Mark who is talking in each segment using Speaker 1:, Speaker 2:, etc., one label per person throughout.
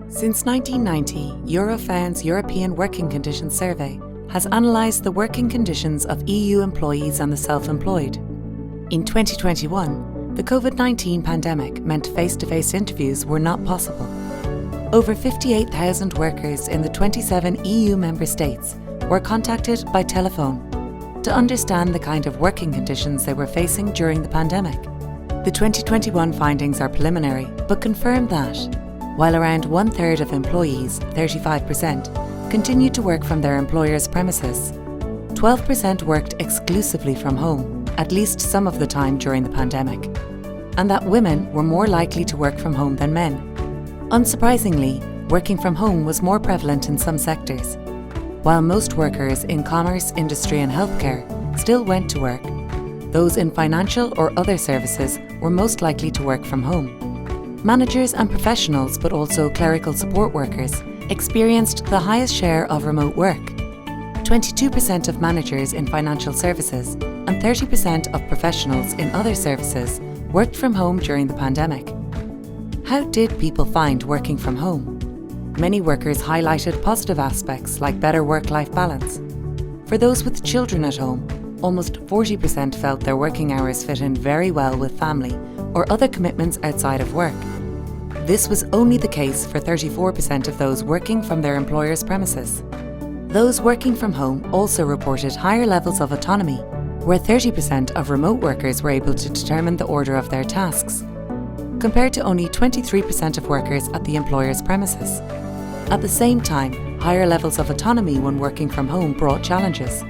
Speaker 1: Since 1990, Eurofound's European Working Conditions Survey has analysed the working conditions of EU employees and the self-employed. In 2021, the COVID-19 pandemic meant face-to-face interviews were not possible. Over 58,000 workers in the 27 EU member states were contacted by telephone to understand the kind of working conditions they were facing during the pandemic. The 2021 findings are preliminary, but confirm that, while around one-third of employees, 35%, continued to work from their employer's premises, 12% worked exclusively from home, at least some of the time during the pandemic, and that women were more likely to work from home than men. Unsurprisingly, working from home was more prevalent in some sectors. While most workers in commerce, industry and healthcare still went to work, those in financial or other services were most likely to work from home. Managers and professionals, but also clerical support workers, experienced the highest share of remote work. 22% of managers in financial services and 30% of professionals in other services worked from home during the pandemic. How did people find working from home? Many workers highlighted positive aspects like better work-life balance. For those with children at home, almost 40% felt their working hours fit in very well with family or other commitments outside of work. This was only the case for 34% of those working from their employer's premises. Those working from home also reported higher levels of autonomy, where 30% of remote workers were able to determine the order of their tasks, compared to only 23% of workers at the employer's premises. At the same time, higher levels of autonomy when working from home brought challenges.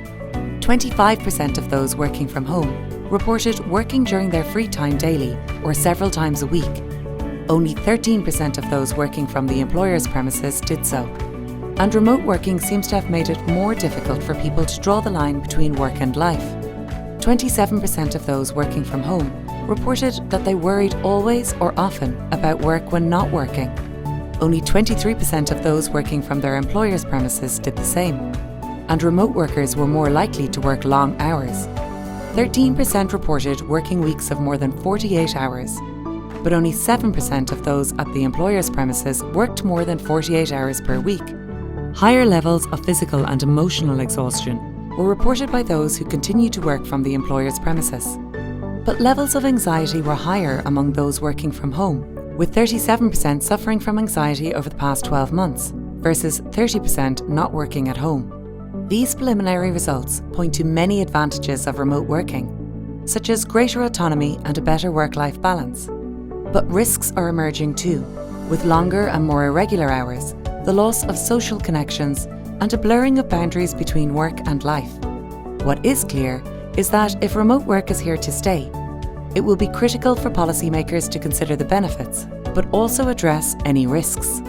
Speaker 1: 25% of those working from home reported working during their free time daily or several times a week. Only 13% of those working from the employer's premises did so. And remote working seems to have made it more difficult for people to draw the line between work and life. 27% of those working from home reported that they worried always or often about work when not working. Only 23% of those working from their employer's premises did the same. And remote workers were more likely to work long hours. 13% reported working weeks of more than 48 hours. But only 7% of those at the employer's premises worked more than 48 hours per week. Higher levels of physical and emotional exhaustion were reported by those who continued to work from the employer's premises. But levels of anxiety were higher among those working from home, with 37% suffering from anxiety over the past 12 months, versus 30% not working at home. These preliminary results point to many advantages of remote working, such as greater autonomy and a better work-life balance. But risks are emerging too, with longer and more irregular hours, the loss of social connections, and a blurring of boundaries between work and life. What is clear is that if remote work is here to stay, it will be critical for policymakers to consider the benefits, but also address any risks.